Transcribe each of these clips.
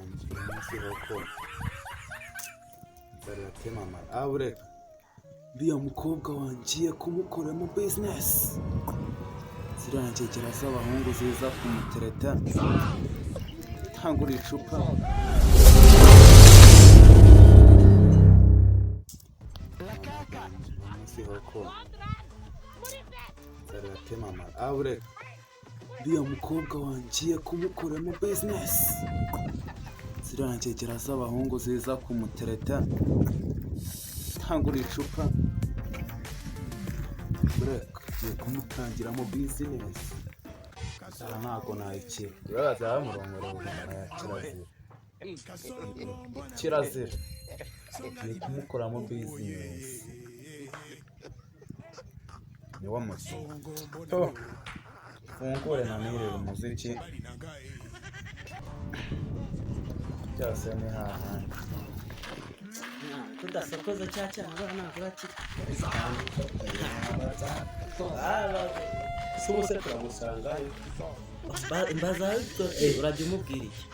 wanjye umunsi w'uko nzarate mama abureka uriya mukobwa wangiye kumukoramo business ziriya nkegera z'abahungu ziza kumutereta ntangura icupa umunsi w'uko nzarate mama abureka uriya mukobwa wangiye kumukoramo business ziriya nkegera z'abahungu ziza kumutereta ntangura icupa bureka ugiye kumutangiramo business aha ntabwo nayikira uraza hamurongora ubuzima ya kirazira ugiye kumukoramo business niwo muti fungure na nirere umuziki byose ni hahandi tudasokoza cya cyane abana bakiri si ubuse turamusangayo imbaza urajya umubwira iki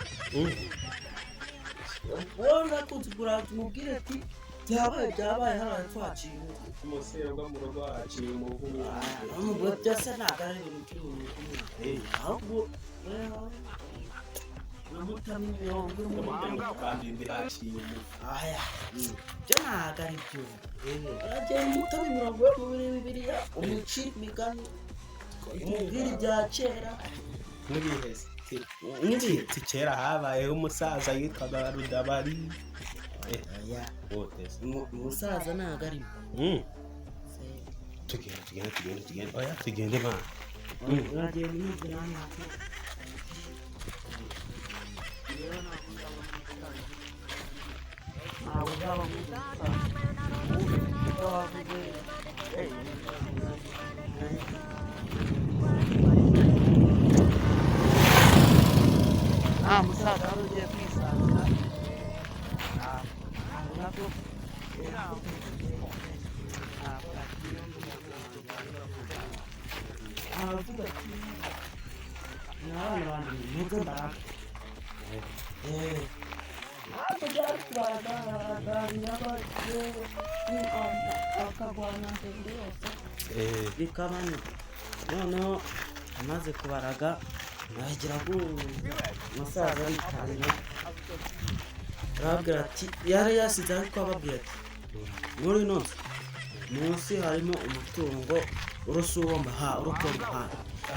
wowe urakunze umubwire ati byabaye hano twaciye umuserwa mu rugo aciye umuvumu n'umugabo byose ntabwo ari ibintu by'umuntu ahubwo namutamo imirongo y'umuhanga kandi mbiraciye umuvu byo ntabwo ari byo aragenda umutamo imirongo yo mu bibiliya umucira imigani umubwira ibya kera n'ibihezi kera habayeho umusaza yitwaga Rudabari umusaza ntabwo ari tugende oya tugende mana uragenda umubwira ntabwo musaza wari ugiye kwisanzura ntabwo aravuga ati n'abana banjye nubwo mbaraka ntabwo byari kubaganira bakagwana mbere yose bikabanya noneho amaze kubaraga nagira ngo umusaza yitangira arababwira ati yari yasize ariko ababwira ati muri ino nzu munsi harimo umutungo urusumba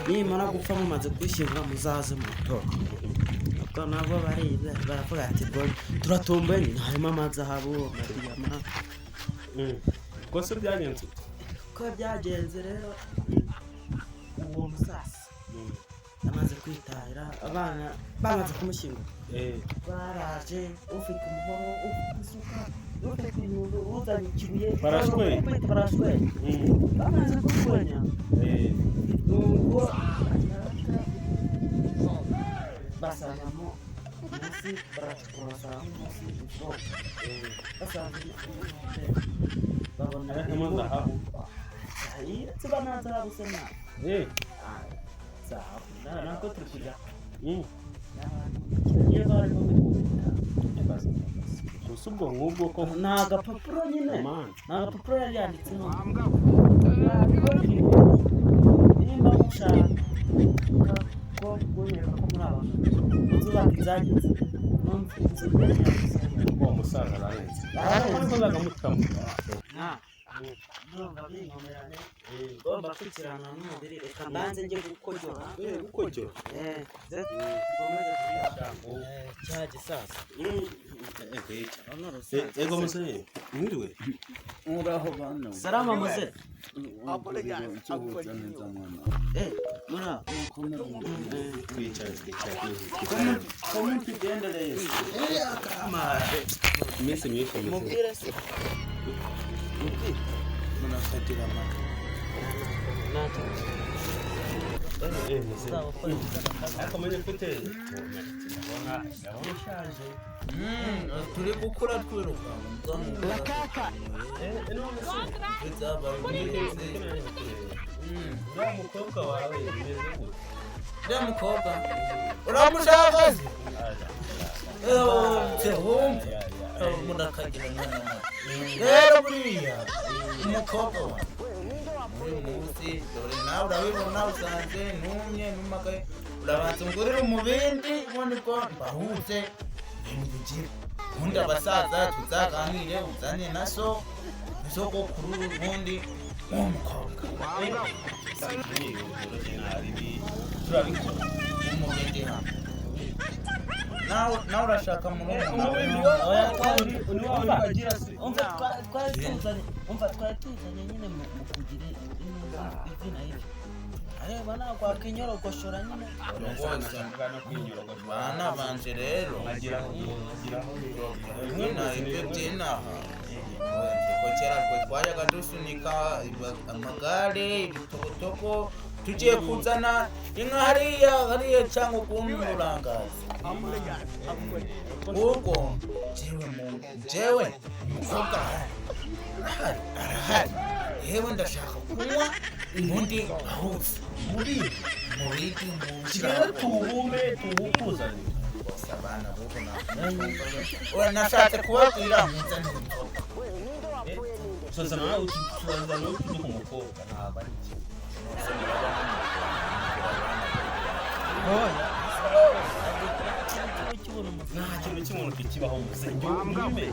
nimara gupfa mumaze kwishyura muzaze mu rutongo ubwo nabo baravuga ati turatomboye nyine harimo amazahabu amadiyama rwose byagenze uko byagenze rero uwo musaza amaze kwitahira abana bamaze kumushyingura baraje ufite umuhoro ufite isuka ufite inyundo uzanye ikibuye barashwe bamaze kurwanya nubwo basangamo munsi barasangamo munsi isoko basangamo babona zahabu tuba nta zahabu se nta zahabu nako turi kujya iyo barimo gusa ubwo ngubwo ko ni agapapuro nyine ni agapapuro yari yanditseho nimba mushaka ko kuboneka ko muri abantu inzu bakizageze numva inzu uwo musaza ararenze agamutamo ndumva binkomerane ngomba kwikirana n'umubiri reka mbanze njye gukojora dukomeze kuri cya gisasa ego musore mwiriwe muraho bana salama muze twicaye komu tugendereye iminsi myinshi mubwire se munafatira amata ariko mwenye mfite ndabona ushaje turi gukura twiruka uriya mukobwa wawe bimeze gute uriya mukobwa uramushaka se se wumva umuntu akagira umwana rero buriya umukobwa wawe muri munsi dore nawe urabibona usanze numye numagaye urabanza ungurire umubindi ubundi bwo mbahuze ibintu bigira ubundi abasaza tuzaganire uzanye na so kuri ubundi umukobwa turabikora umubindi hano nawe urashaka umva twari tuzanye nyine mu kugira izina ibi areba nakwaka inyorogoshora nyine bana banje rero nyina ibyo by'inaha ko kera twajyaga dusunika amagare ibitokotoko tugiye kuzana inka hariya cyangwa ukundi urangaza ubwo jewe umukobwa arahari yewe ndashaka kunywa ubundi ahuze mubidi kigali tuwukuzanye bose abana buko nashatse kubabwira nkuza n'inzoga sasa nawe tubanza no turi ku mukobwa ntabwo ari iki nta kintu cy'umuntu kikibaho mu buzima bw'umwe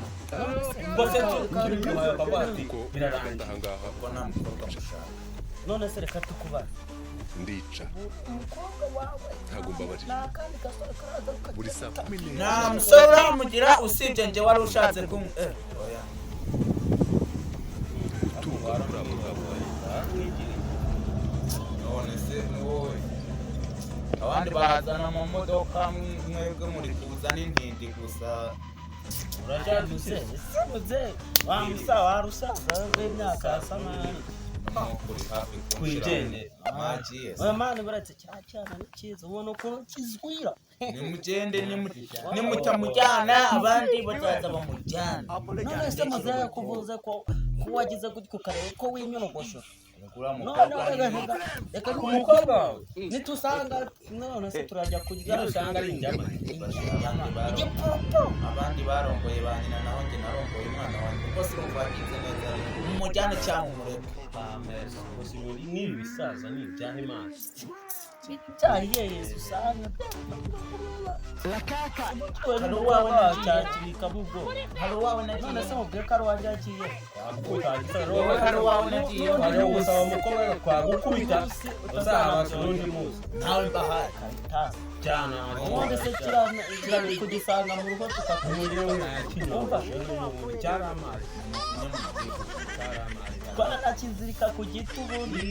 bose turi kubaye kabati birarangira ko nta mukobwa mushaka none se reka tukubaza ndica ntabwo mbabarira buri saa 10 nta musore uramugira usibye njye wari ushatse oya turuka kuri abo ngabo none se ni wowe abandi bazana mu modoka mwebwe muri kuzana intindi gusa urajyaduze muze wamusa warusaza w'imyaka asa nabi kuri hafi kwijene amagiye oya mani baretse cyana nikiza ubona ko kizwira nimugende nimutamujyana abandi bazaza bamujyana none se muze kuvuze ko wagize gutyo karere ko w'imyorogosho reka ku mukobwa nitusanga none se turajya kurya usanga ari injyama abandi barongoye ba nyina naho njye narongoye umwana wanjye rwose bagize neza umujyane cyangwa umureke n'ibi bisaza ni ibyaha imana cyahiye Yesu usanga hari uwawe ntacyakibika mu bwo hari uwawe nagiye none se mubwiye ko ari uwanjyakiye hari uwawe nagiye wari gusaba umukobwa twagukubita uzahabasha n'undi muzi nawe mbahaye cyane ubundi se kirari kugisanga mu rugo umuriro ntakinyumva cyari amazi twaranakizirika ku giti ubundi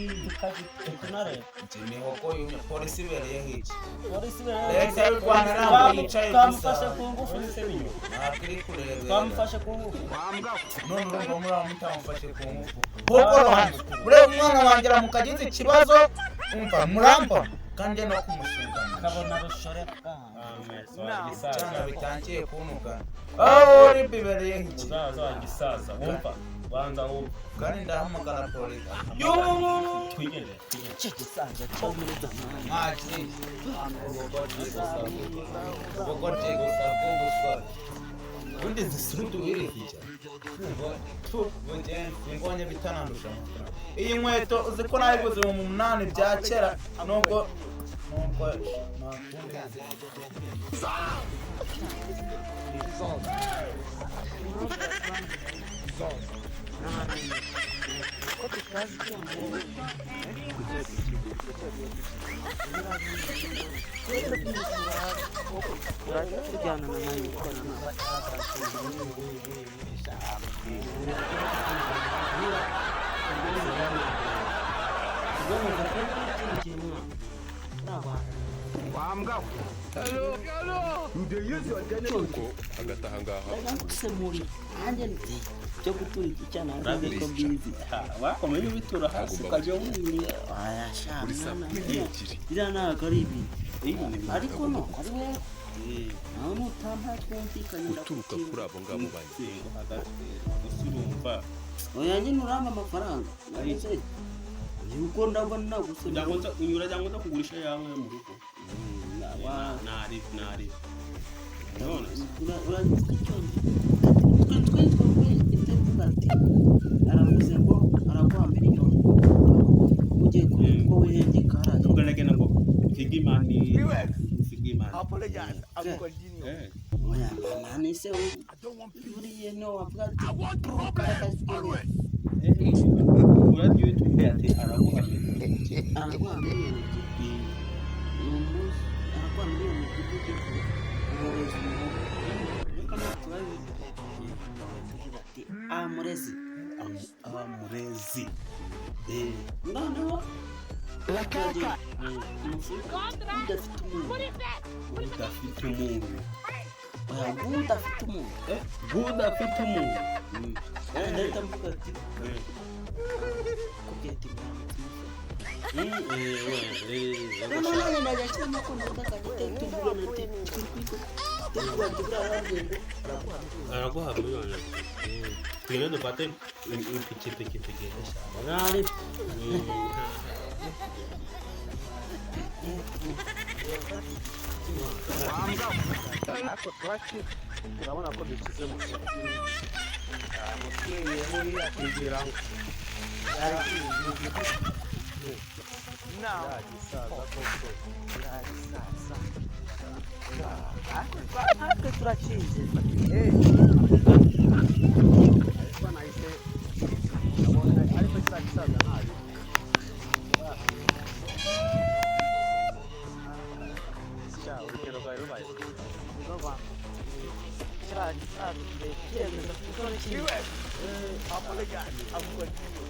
tukanareba niho ko polisi ibereye hiki polisi leta y'u Rwanda ntabwo yicaye twamufashe ku ngufu ntabwo iri kureba twamufashe ku ngufu none urumva muraba mutamufashe ku ngufu kuko ruhande ureba umwana wanjye aramukagize ikibazo umva muramba kandi no kumushingana kabona rushore cyangwa bitangiye kunuka aho uri bibereye hiki uzaza wagisaza wumva banza wumva kandi ndahamagara polisi twigende cyo gisaza cyo mwiza maji bogote gusa ubundi zisurutu wirihija mbonye bitanandusha iyi nkweto uzi ko nayiguze mu 8 bya kera nubwo kujyana na nayo ukora uko agataha ngaha muri nanjye ndi cyo guturika cyane ko mbizi bakomeye bitura hasi ukajya wumva buri saa 12 ira ntago ari ibi ariko no ari we nawe nutamba twumvikanye uturuka kuri abo ngabo banye urumva oya nyine uramba amafaranga narize yuko ndabona gusubira ndabona unyura cyangwa kugurisha yawe mu rugo nari none uravuga ati aravuze ngo araguha miliyoni ugiye ko wihengeka haraje tuganagena ngo Figimani oya nani se buriye no wavuga ati uragiye ati araguha amurezi noneho udafite umuntu budafite umuntu ndahita mvuga ati kubwira ati araguha miliyoni tugende dufate ipikipiki nari urabona ko dukize mu muri akigera natwe turakize ariko kiriya gisaza ntayo urugero rwawe rubaye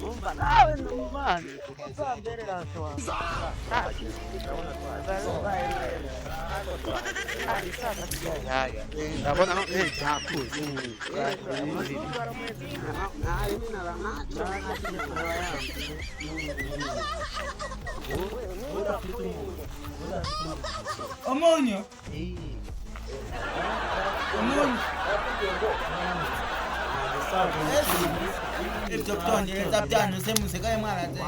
umva nawe n'umuvana uzamberera ndabona ntakuzi Omonyo. Ibyo byongereza byanyuze musigaye mwaraze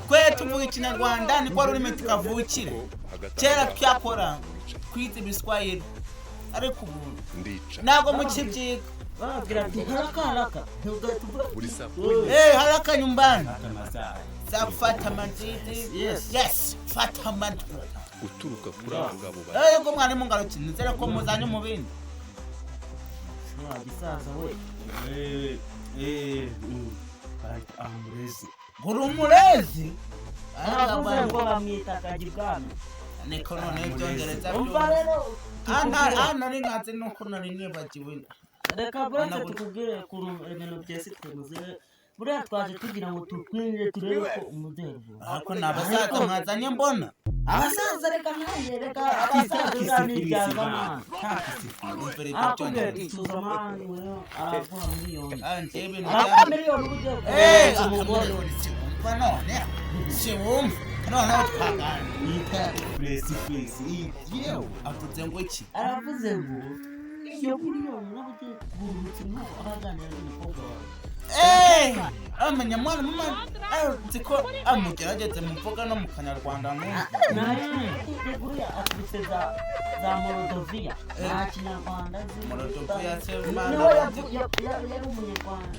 kwe tuvuga ikinyarwanda niko rurimi tukavukire kera twakora kwiza ibiswahili ariko ubu ntabwo mukibyiga babwira ati haraka Muri saa haraka nyumbani za kufata manzizi yes fata mantu guturuka kuri aba ngabo yego mwarimu ngarukira nizere ko muzanye mu bindi gisaza we amurezi uri umurezi aravuze ngo bamwita kagibwami niko none ibyongereza umva rero nari nkaze nuko nari nibagiwe reka bose tukubwire ukuntu ibintu byose twuzuye buriya twaje tugira ngo tukwinjire turebe ko umuderwa ariko ni abasaza mwazanye mbona abasaza reka nanjye reka abasaza uzanibyaza amana imbere akubwira by'ibyongereza isuzamani wewe araguha miliyoni njye ibintu araguha miliyoni uburyo umugore akamiliyoni siwumva none siwumva noneho twaganira yewe avuze ngo iki aravuze ngo iyo miliyoni nawe ugiye kuruhutsa umwaka ahaganira n'umukobwa wawe amenya mwana mama nziko amugerageze muvuga no mu kanyarwanda buriya aturutse za Moldovia nta kinyarwanda Moldovia se niwe yari umunyarwanda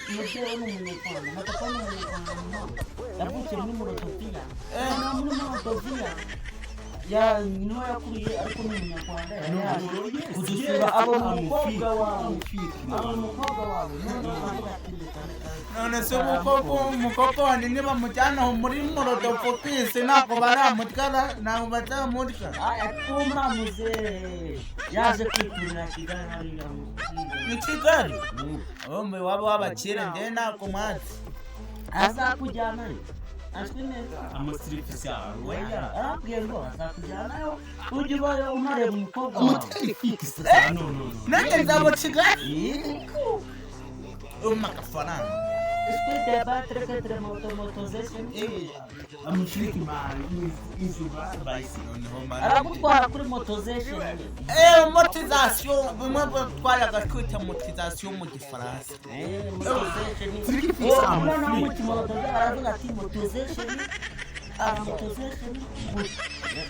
umubyeyi ni umunyarwanda na papa ni umunyarwanda yavukiye muri Moldovia muri Moldovia niwe yakuriye ariko ni umunyarwanda yaje kudusura abo umukobwa wawe none se umukobwa wanjye niba mujyana muri Moldovia ntabwo baramutwara ntabwo bazamutwa umuramuze yaje kwiturira Kigali hariya ni Kigali umwe waba wabakire njye ntabwo mwazi azakujyana ashwi neza amasirifisi yawe arabwiye ngo azakujyanayo ujye ubayo unareba umukobwa wawe nanjye nzaba Kigali umpa agafaranga espèce de battre quatre motorisation amushiriki mani izuba bayisi aragutwara kuri motorisation motisation bimwe twaraga twita motisation mu gifaransa aravuga ati motorisation motorisation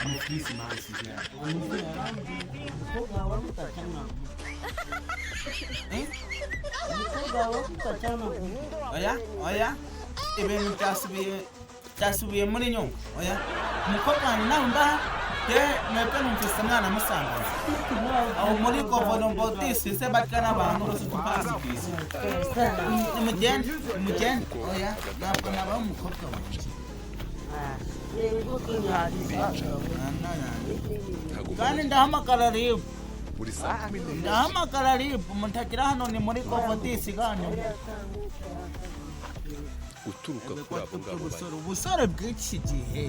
Mufisi mansi ya. Umukobwa wawe utacana. Umukobwa wawe utacana. Oya ibintu byasubiye muri nyungu. Oya umukobwa wanjye nawe ndaha mwebwe numvise mwana musangaza aho muri govono mbotisi se batkana abantu bose tupazi kwisi mugende oya ntabwo nabaho umukobwa wanjye kandi ndahamagara ribu mutagira hano ni muri govodisi ganyu uturuka kuri abo ngabo ubusore bw'iki gihe